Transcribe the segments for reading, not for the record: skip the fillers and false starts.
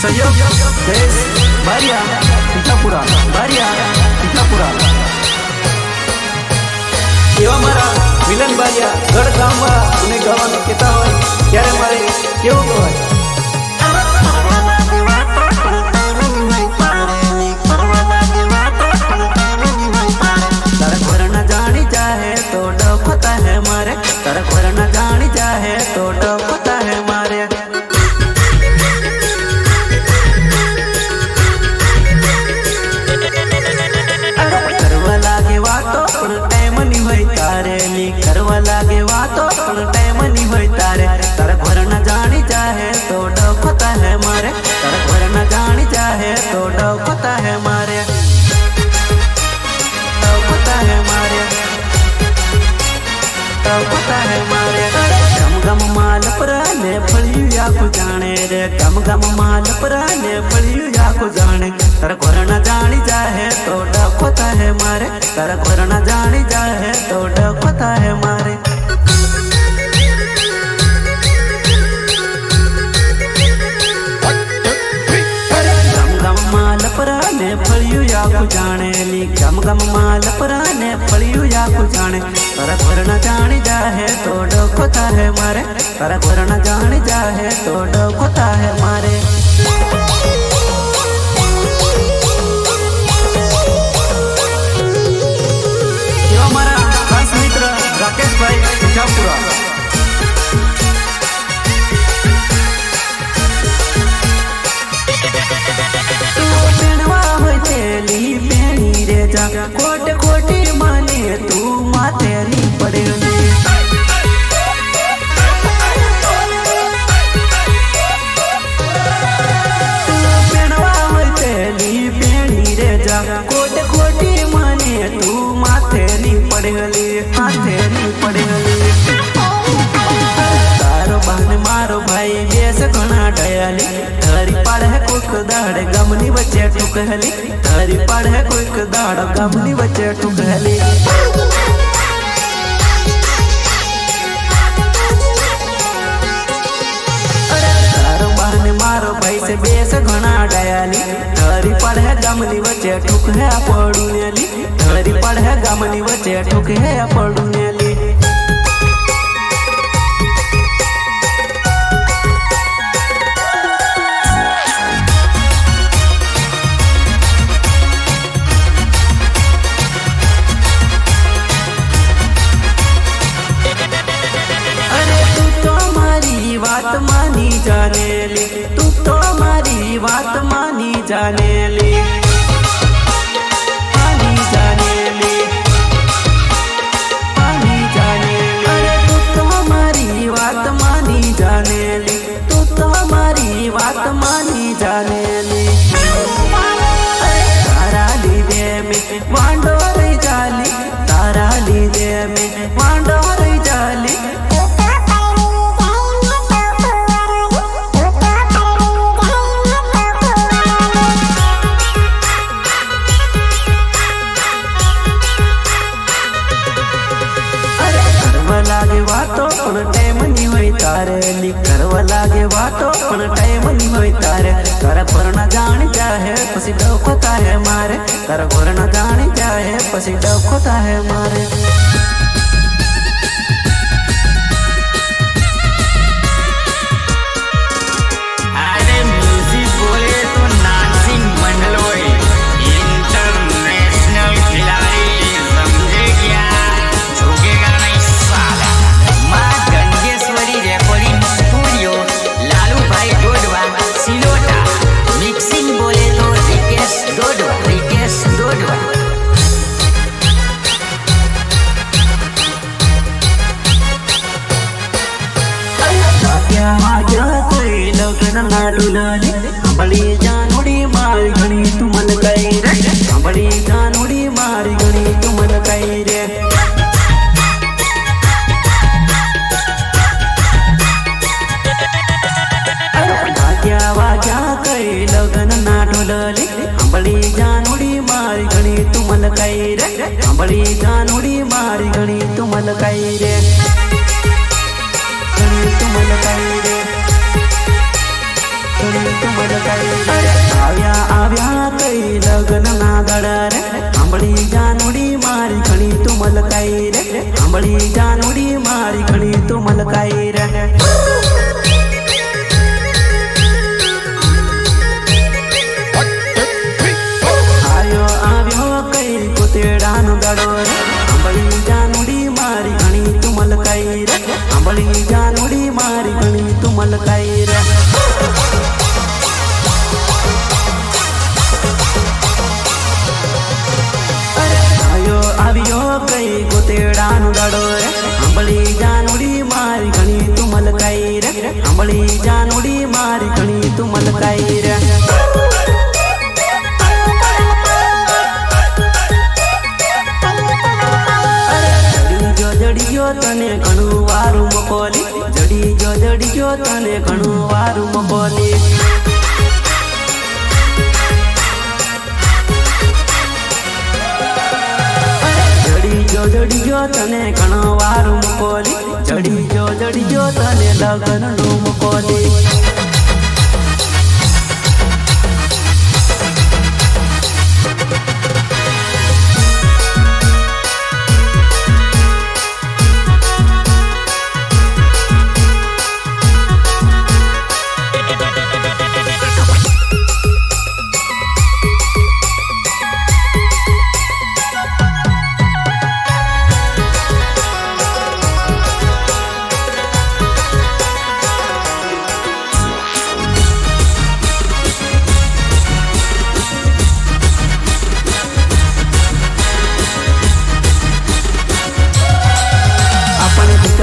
सहयोग देश बारिया टीकापुरा बारिया टीकापुरा एवा मारा मिलन बारिया गढ़ गाम वाला गावा कहता हो त्यारे मारे केवुं कहेवाय तारा घरना जानी जाहे तो डखता है मारे तारा घरना जानी जाहे तो डखता है मारे करवा लागे वातो पण टाइम नहीं होय तारे नी करवा लागे वातो पण टाइम नहीं होय तारे तारा घरना जानी जाहे तो डखता है मारे तारा घरना जानी जाहे तो डखता है मारे है मारे पता है मारे गम गम माल पराने फलियो या को जाने रे गम गम माल पराने फलियो या को जाने तारा घरना जानी जाहे तो डखता है मारे तारा घरना जानी जाहे तो डखता है मारे पराने फलियो या को जाने ली गम गम माल पराने फलियो या को जाने तारा घरना जानी जाहे तो डखता है मारे तारा घरना जानी जाहे तो डखता है मारे यो हमारा खास मित्र राकेश भाई टीकापुरा खोट खोटी माने तू मातेरी पड़ेली तू पेड़वा तेली पेड़ी रे जा खोट खोटी माने तू मातेरी पड़ेली तारो बहन मारो भाई बेस घना डयाली धरी पड़ है कुक दाड़ गमनी बच्चे टुकहली धरी पड़ है कुक दाड़ गमनी बच्चे टुकहली तारो बहन मारो भाई से बेस घना डयाली धरी पड़ है गमनी बच्चे टुक है पड़ूनेली धरी पड़ है गमनी बच्चे टुक है पड़ूनेली बात मानी जाने ली तू तो हमारी बात मानी जाने ली अरे तू तो हमारी बात मानी जाने ली तू तो हमारी बात मानी जाने ली तारा ली दे में वांडो रही जाली तारा ली दे में वांडो रही जाली लागे वातो पण टाइम नहीं होई तारे ली करवा लागे वातो पण टाइम नहीं होई तारे तारा घरना जानी जाहे पसी डखता है मारे तारा घरना जानी जाहे पसी डखता है मारे अरे म्यूजिक बोले तो नासिंग मंडलोई इंटरनेशनल खिलाड़ी समझे क्या झुकेगा नहीं साला मां गंगेश्वरी रेकॉर्डिंग स्टूडियो लालू भाई डोडवा सिलोटा मिक्सिंग बोले तो रिकेश डोडवा कोई लगन ना डुलाली बड़ी जानोड़ी मारी घनी तुमन कई रे बड़ी जानोड़ी मारी घनी तुमन कई रे वाजा कई लगन ना डुलाली बड़ी जानोड़ी मारी घनी तुमन कई रे बड़ी जानोड़ी मारी घनी तुमन कई रे तुमन कई रे तुमन कई અંબળી જાનુડી મારી ઘણી તું મલકાઈ રે આયો આવ્યો કઈ કોતેડાનો દાડો રે અંબળી જાનુડી મારી ઘણી તું મલકાઈ રે અંબળી જાનુડી મારી ઘણી તું મલકાઈ રે કઈ ગોતેડાનો દાડો રે અંબળી જાનુડી મારી ઘણી તું મલકાઈ રે અંબળી જાનુડી મારી ઘણી તું મલકાઈ રે જડીજો તને ઘણું વારું મકોલી જડીજો તને ઘણું વારું મકોલી જડીજો તને ઘણો વારું મકોલી જડીજો તને લગનનું મકોલી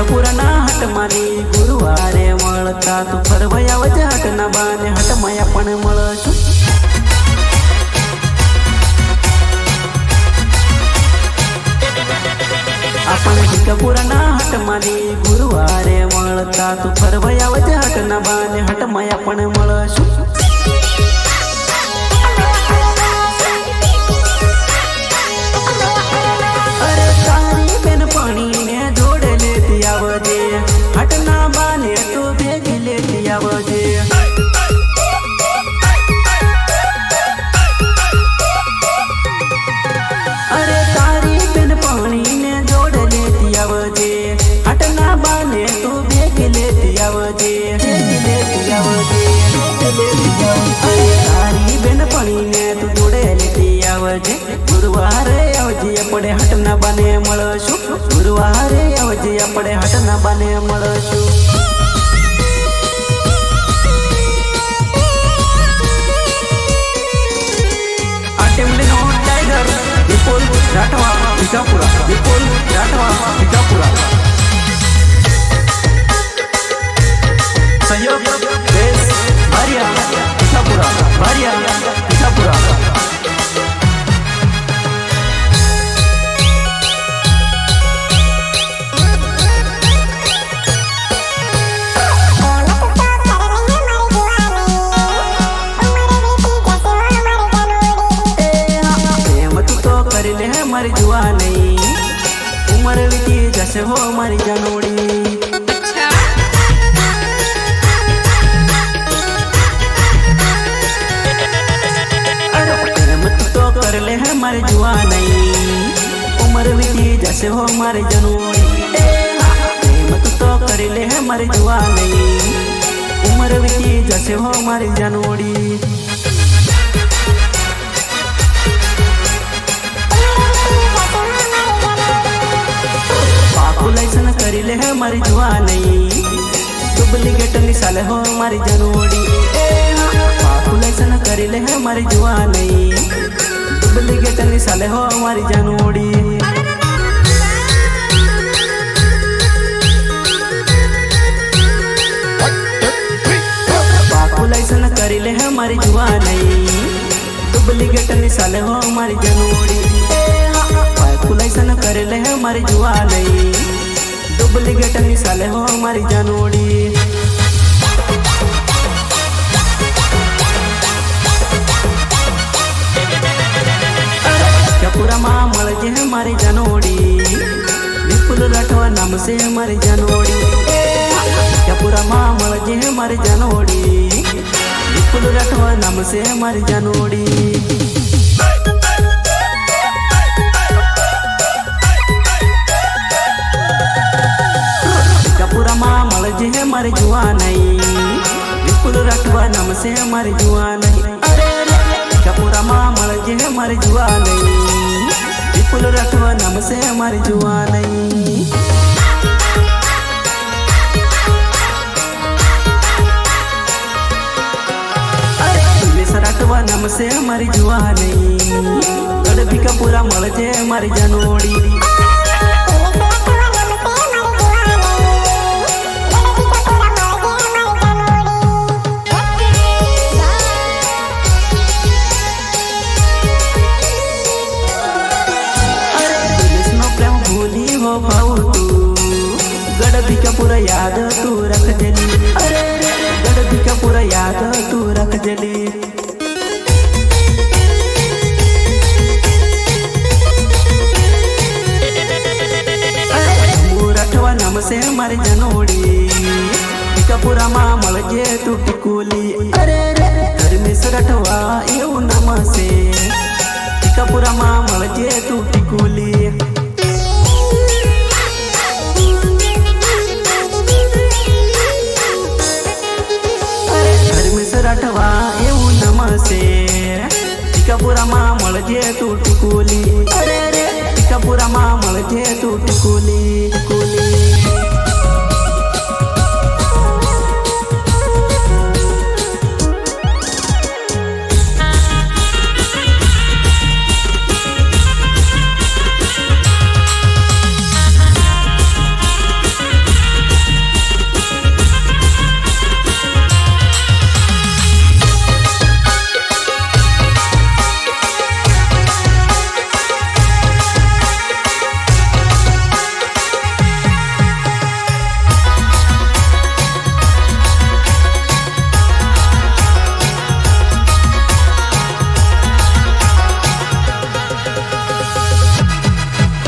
પુરાના હટમાની ગુરુવારે મળતા તું ફરવાયા વજે હટના બાને હટમાયા પણ મળશું આપણે ભીખપુરાના હટમાની ગુરુવારે મળતા તું ફરવાયા વજે હટના બાને હટમાયા પણ મળશું અરે તારી બેન પાણીને જોડે લેતી આવજે હટના બાને તું ભેગી લેતી આવજે અરે તારી બેન પાણીને જોડે લેતી આવજે હટના બાને તું ભેગી લેતી આવજે તારી બેન પાણીને તું જોડે લેતી આવજે ગુરુવારે આવજે આપણે હટના બાને મળશું ગુરુવારે આવજે આપણે હટના બાને મળશું टेमलीनो टाइगर विपुल राठवा भीखापुरा विपुल राठवा भीखापुरा सहयोग देश भारिया भीखापुरा मारी जुआनी उम्र बीती जैसे हो मारी जानोड़ी मत तो कर ले है मारी जुआनी उम्र बीती जैसे हो मारी जानोड़ी मत तो कर ले है मारी जुआनी उम्र बीती जैसे हो मारी जानोड़ी लाइसन करी ले है मारी जुआनी डुप्लीकेट निसाले हो मारी जानोड़ी पापू लाइसन करी ले है मारी जुआनी डुप्लीकेट निसाले हो मारी जानोड़ी पापू लाइसन करी ले है मारी जुआनी डुप्लीकेट निसाले हो मारी जानोड़ी पापू लाइसन करी ले है मारी जुआनी डुप्लीकेट निसाले हो मारी जानोड़ी पूरा माँ मलजे है मारी जानोड़ी विपुल राठवा नाम से मारी जानोड़ी पूरा माँ मलजे है मारी जानोड़ी विपुल राठवा नाम से मारी जानोड़ी जे मारे जुआ नहीं विपुल राठवा नाम से मारे जुआ नहीं अरे भिकापुरा मामल जे मारे जुआ नहीं विपुल राठवा नाम से मारे जुआ नहीं राठवा नाम से हमारी जुआ नहीं गढ़ भिकापुरा मल जे हमारी जनोड़ी हो भाऊ तू गढ़ भिकापुरा याद तू रख जली अरे गढ़ भिकापुरा याद तू रख जली राठवा नाम से हमारी जनोड़ी भिकापुरा मामल जे तू टिकोली अरे धर्मेश राठवा एवं नाम से भिकापुरा मामल जे तू टिकोली राठवा एवं नाम से भिकापुरा मामल जे तू टिकोली अरे भिकापुरा मामल जे तू टिकोली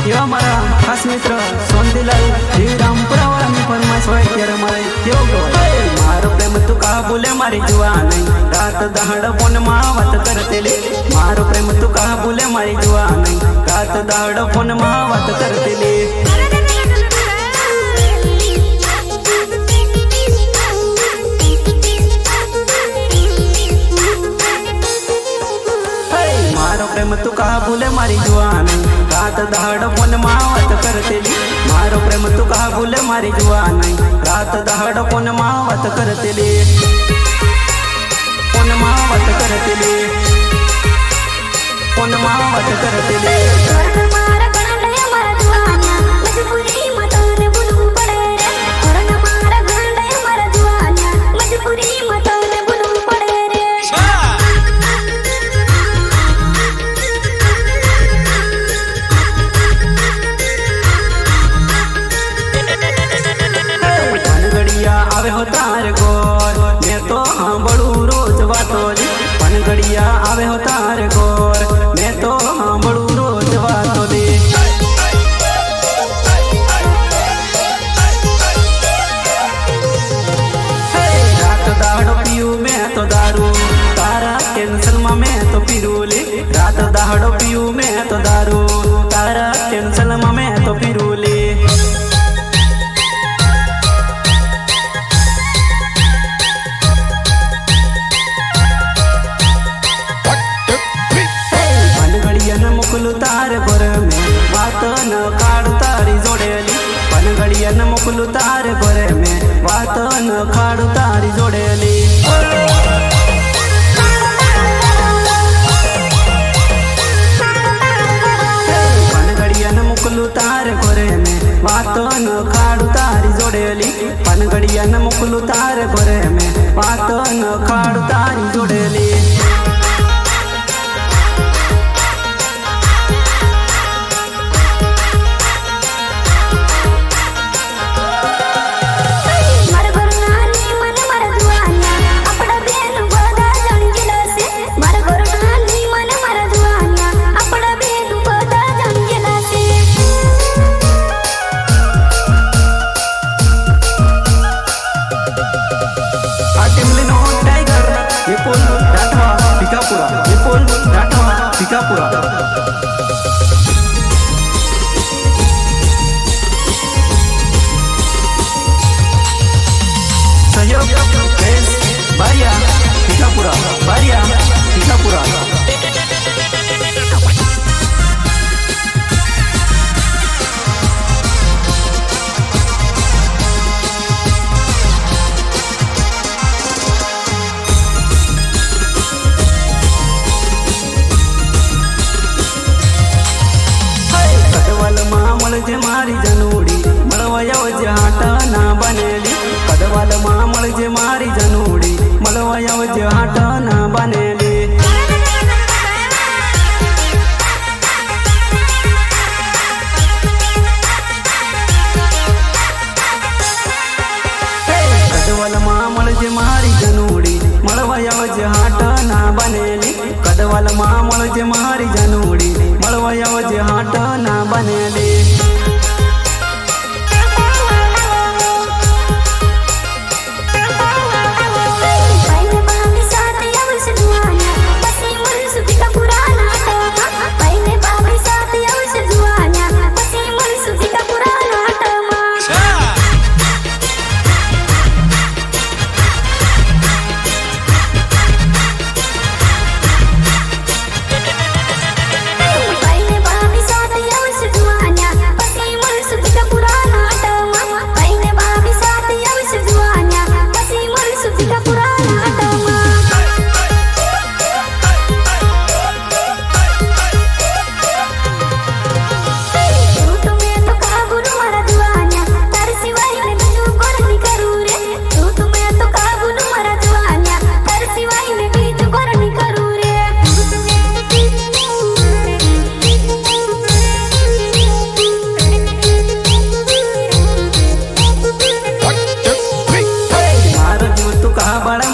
यो हमारा खास मित्र सोंदीलाल श्रीरामपुरा वाला मी फरमाइश होय त्यारे मारे यो मारो प्रेम तू का बोले मारी जुआ नहीं रात दहाड़ फोन मा बात करतेले मारो प्रेम तू का बोले मारी जुआ नहीं रात दहाड़ फोन मा बात करतेले मारो प्रेम तू का बोले मारी जुआ नहीं रात दहाड़ फोन मावत करतेली मारो प्रेम तू का बोले मारी जुआ नहीं रात दहाड़ फोन मावत करतेली फोन मावत करतेली फोन मावत करतेली आवे हो तार गोर मैं तो हाँ बड़ू रोज वातोली पनगड़िया आवे हो तार गोर मैं तो हाँ बड़ू रोज वातोली रात दाड़ो पियू मैं तो दारू तारा टेंशन में मैं तो पिरूली रात दाड़ो पियू मैं तो दारू तारा टेंशन में मैं तो पिरूली मुकुल तार गोर में बात न काड़ तारी जोड़ेली पनगड़ियन मुकुल तार गोर में बात न काड़ तारी जोड़ेली पनगड़ियन मुकुल तार गोर में बात न काड़ तारी जोड़ेली पनगड़ियन मुकुल तार गोर में बात न काड़ तारी जोड़ेली विपुल राठवा भिकापुरा विपुल राठवा भिकापुरा सहयोग देश बारिया टीकापुरा बारिया टीकापुरा। जे मारी जनोड़ी मलवया जे हाटा ना बनेली कदवाल मामल जे मारी जनोड़ी मलवया जे हाटा ना बनेली। कदवाल मामल जे मारी जनोड़ी मलवया जे हाटा ना बनेली कदवाल मामल जे मारी जनोड़ी मलवया जे हाटा ना बनेली।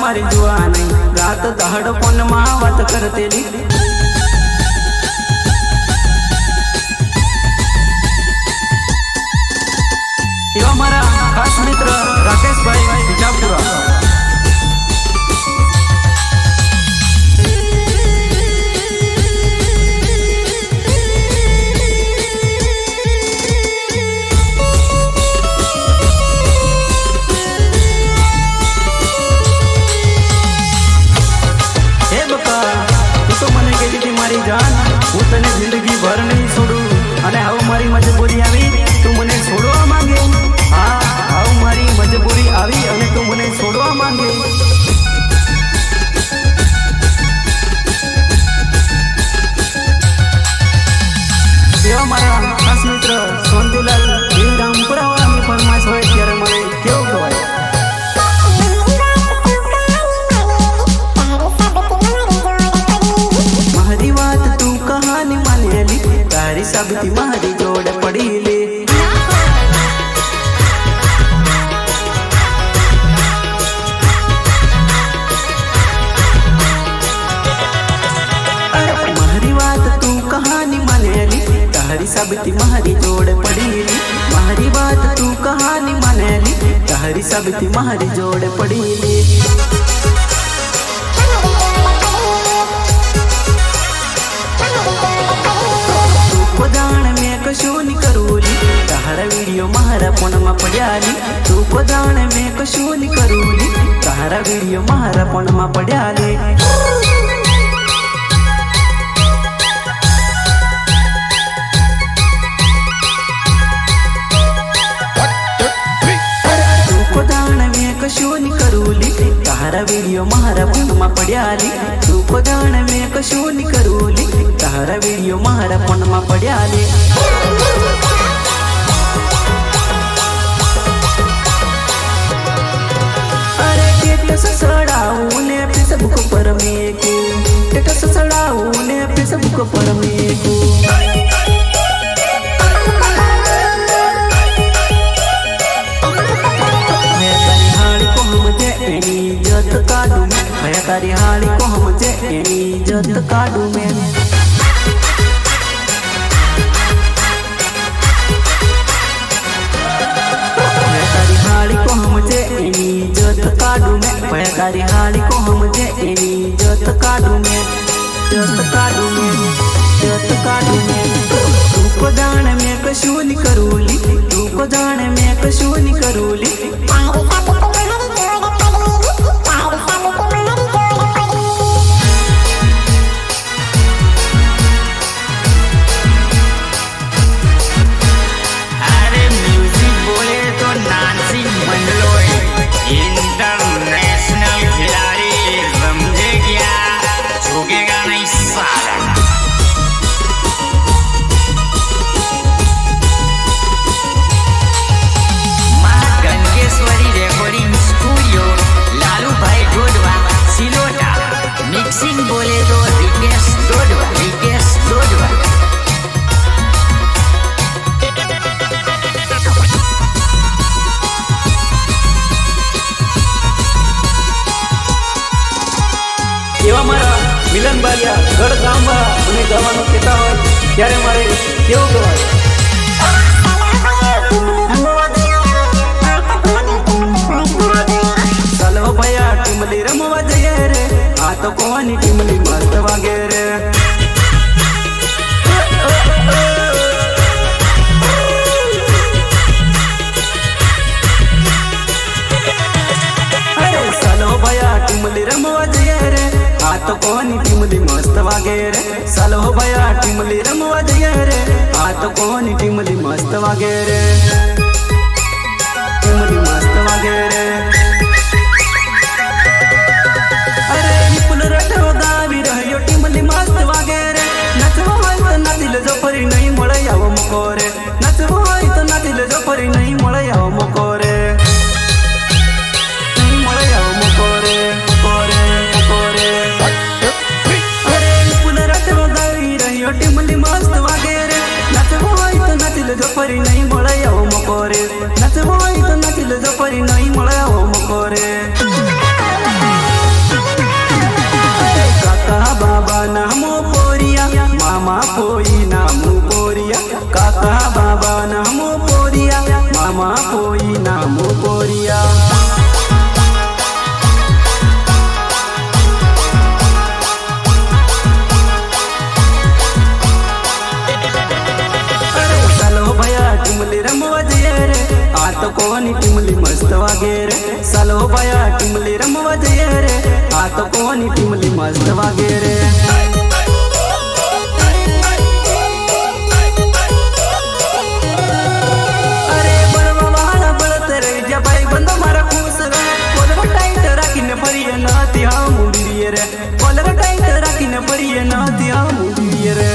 मारी जुआनी रात दहाड़ फोन मावत करतेली यो हमारा खास मित्र राकेश भाई टीकापुरा। मारी जान हूँ तने जिंदगी भर नहीं छोड़ू अने हाउ मारी मजबूरी आवी तू मने छोड़वा मांगे। हाँ हाउ मारी मजबूरी आवी अने तू मने छोड़वा मांगे। देवा मारा खास मित्र सोनतीलाल रामपुरा वाला फरमाइश होय त्यारे मने केवुं कहेवाय। तारी सबती मारी जोड़ पड़ी ले मारी बात तू कहानी मनेली तारी सबती मारी जोड़ पड़ी ले। मारी बात तू कहानी मनेली तारी सबती मारी जोड़ पड़ी ले। जान में कशू नी करूली तारा वीडियो मारा फोन में पड़्याली तू को जान में कशू नी करूली तारा वीडियो मारा फोन में पड़्याली। तू को जान में कशू नी करूली तारा वीडियो मारा फोन में पड़्याली तू को जान में कशू नी करूली तारा वीडियो मारा फोन में पड़्याली। अरे टेटस सड़ाऊ ने फेसबुक पर मेको टेटस सड़ाऊ ने फेसबुक पर मेको। इज्जत काडू में भया तारी हाली को हम जे इज्जत काडू में। तारी हाली को हम जे इज्जत काडू में भया तारी हाली को हम जे इज्जत काडू में। इज्जत काडू में इज्जत काडू में। तू को जाने में कशू नी करूली तू को जाने में कशू नी करूली। એવા મારા મિલન બારિયા ગઢ ગામમાં મને ગાવાનું કહેતા હોય ત્યારે મારે કેવું કહેવાય? ચાલો ભયા ટીમલી રમવા જઈએ રે, આ તો કોની ટીમલી મસ્ત વાગે રે. ચાલો ભયા ટીમલી રમવા જઈએ રે, આ તો કોની ટીમલી મસ્ત વાગે રે. ચાલો ભયા ટીમલી રમવા જઈએ રે, આ તો કોની ટીમલી મસ્ત વાગે રે. ટીમલી મસ્ત વાગે રે. અરે વિપુલ રઠો ગાવી રહ્યો ટીમલી મસ્ત વાગે રે. નચવો હોય તો નાચી લેજો ફરી નહીં મળે આવો મોકો રે. નચવો હોય તો નાચી લેજો ફરી નહીં મળે આવો મોકો રે. નહીં મળે આવો મોકો રે. કોરે કોરે અરે વિપુલ રઠો ગાવી રહ્યો ટીમલી મસ્ત વાગે રે. નચવો હોય તો નાચી લેજો ફરી નહીં મળે આવો મોકો રે. નચવો હોય તો નાચી લેજો ફરી નહીં મળે આવો મોકો રે. કાકા બાબા નામો પોરિયા, મામા પોઈ નામો પોરિયા. કાકા બાબા નામો પોરિયા, મામા પોઈ નામો પોરિયા. ચાલો ભયા ટીમલી રમવા જઈએ રે, આ તો કોની ટીમલી મસ્ત વાગે રે. ચાલો ભયા ટીમલી રમવા જઈએ રે, આ તો કોની ટીમલી મસ્ત વાગે રે. અરે બળવા વાળા બળત રહી જા ભાઈ બંધો મારા ખુશ રહે. કોલર ટાઈટ રાખીને ફરીએ નથી આ મુંડીએ રે. કોલર ટાઈટ રાખીને ફરીએ નથી આ મુંડીએ રે.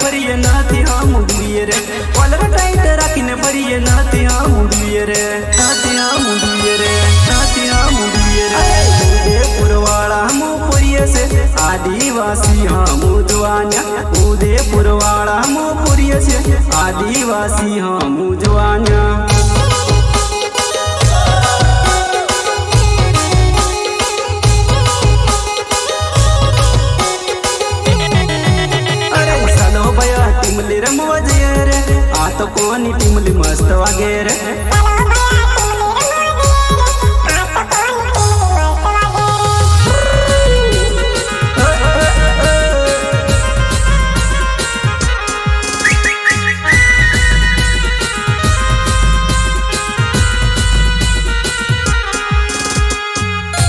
ફરીએ નથી હા મુંડીએ રે. કોલર ટાઈટ રાખીને ફરીએ નથી હા મુંડીએ રે. નથી હા મુંડીએ રે. નથી હા મુંડીએ રે. ઉદયપુરવાળા હમું પુરીએ છે, આદિવાસી હમું જવાન્યા. ઉદયપુરવાળા હમું પુરીએ છે, આદિવાસી હમું જવાન્યા. ટીમલી રમવા જઈએ રે, આ તો કોની ટીમલી મસ્ત વાગે રે.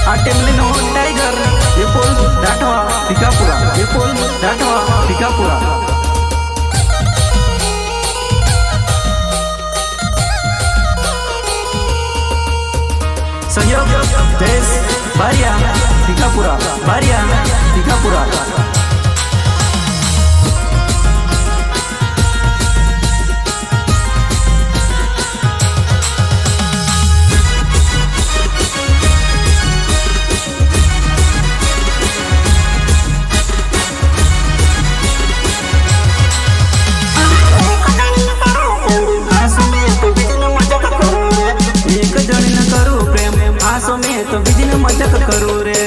આ ટીમલી નો ટાઈગર વિપુલ રાઠવા ભીખાપુરા. વિપુલ રાઠવા ભીખાપુરા. सहयोग जयेश बारिया भीखापुरा. बारिया भीखापुरा. तो बिजली मजाक करू रे.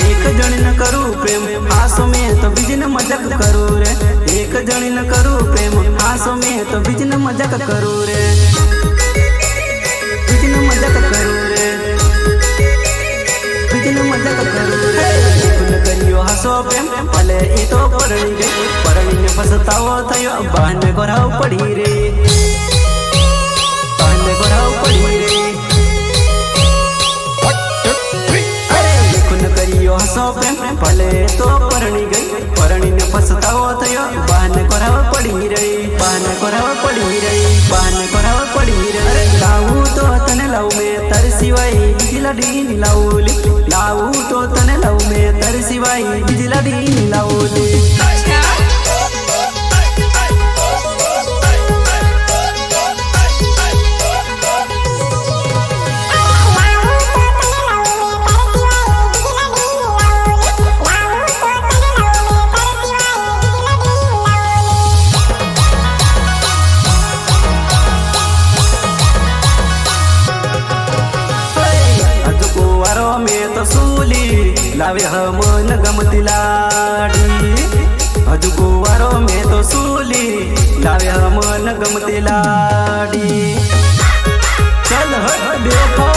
एक जणी न करू प्रेम आसो में तो बिजली मजाक करू रे. एक जणी न करू प्रेम आसो में तो बिजली मजाक करू रे. बिजली मजाक करू रे. बिजली मजाक करू रे. करियो हसो प्रेम भले ई तो परणी गई. परणी ने पछतावो थयो बहाने गोराव पड़ी रे. बहाने गोराव पड़ी रे. अरे खून करियो हसो प्रेम भले तो परणी गई. परणी ने पछतावो थयो बहाने गोराव पड़ी रे. बहाने गोराव पड़ी रे. बहाने गोराव पड़ी रे. अरे लाऊ तो तने लाऊ में तर सिवाय बिजलाडी लाऊली. लाऊ तो तने लाऊ में तर सिवाय बिजलाडी लाऊली. सूली लावे मन गमती लाडी हजू कुवारो में तो सूली लावे मन गमती लाडी चल हट देखो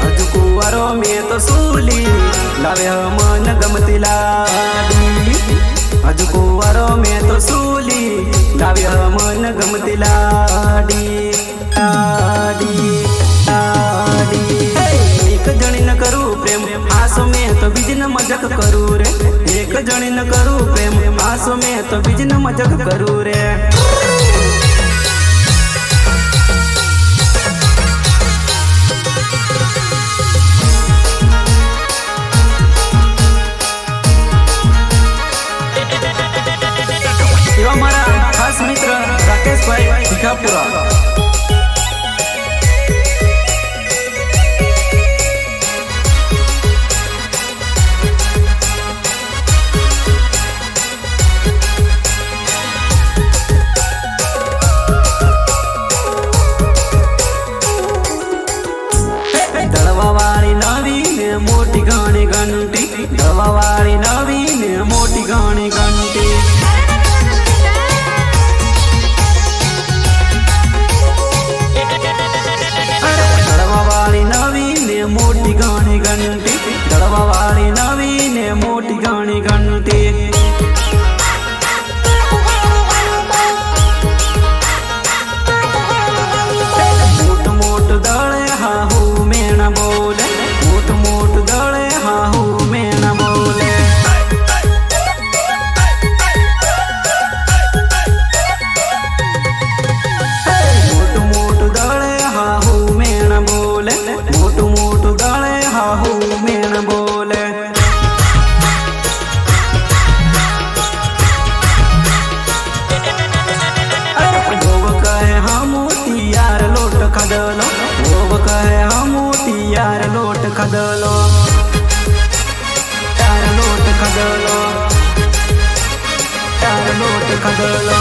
हजू कुवारो में तो सूली लावे मन गमती लाडी हजू कुवारो में तो सूली लावे मन गमती लाडी लाडी लाडी एक जणी न करू प्रेम आसो में तो बीज न मजाक करू रे एक जणी न करू प्रेम आसो में तो बीज न मजाक करू रे हमारा खास मित्र राकेश भाई भिखापुरा दळवावाळी नवी ने मोटी घणी घंटी दळवावाळी नवी ने मोटी घणी घंटी दळवावाळी नवी ने मोटी घणी घंटी दळवावाळी नवी ने मोटी घणी घंटी मोठ मोठ दळे हाहू मेण बोले मोठ मोठ दळे हाहू मेण बोले मोठ मोठ दळे हाहू मेण बोले मोठ मोठ दळे हाहू मेण बोले गोव कहे हमू तियार लोट खदलो गोव कहे हमू तियार लोट खदलो यार लोट खदलो यार लोट खदलो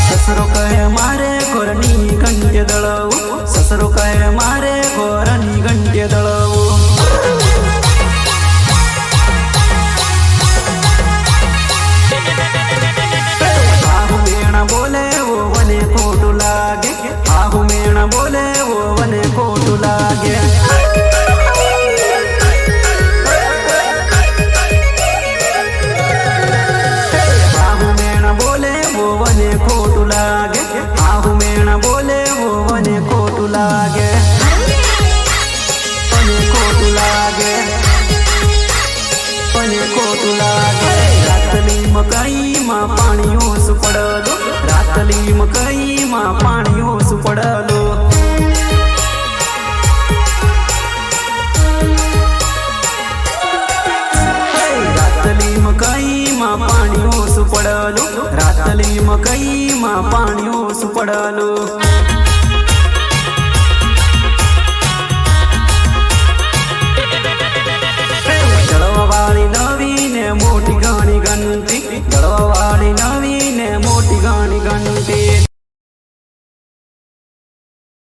ससरो कहे मारे घोरनी घंटे दळवू ससरो कहे मारे घोरनी घंटे दळवू आहू मेणा बोले वो वने खोटू लागे आहू मेणा बोले वो वने खोटू लागे आहू मेणा बोले वो वने खोटू लागे आहू मेणा बोले वो वने खोटू लागे वने खोटू लागे वने खोटू लागे रातली मकई में पानी ओस पड़लो रातली मकई में पानी ओस पड़लो रातली मकई में पानी ओस पड़लो रातली मकई में पानी ओस पड़लो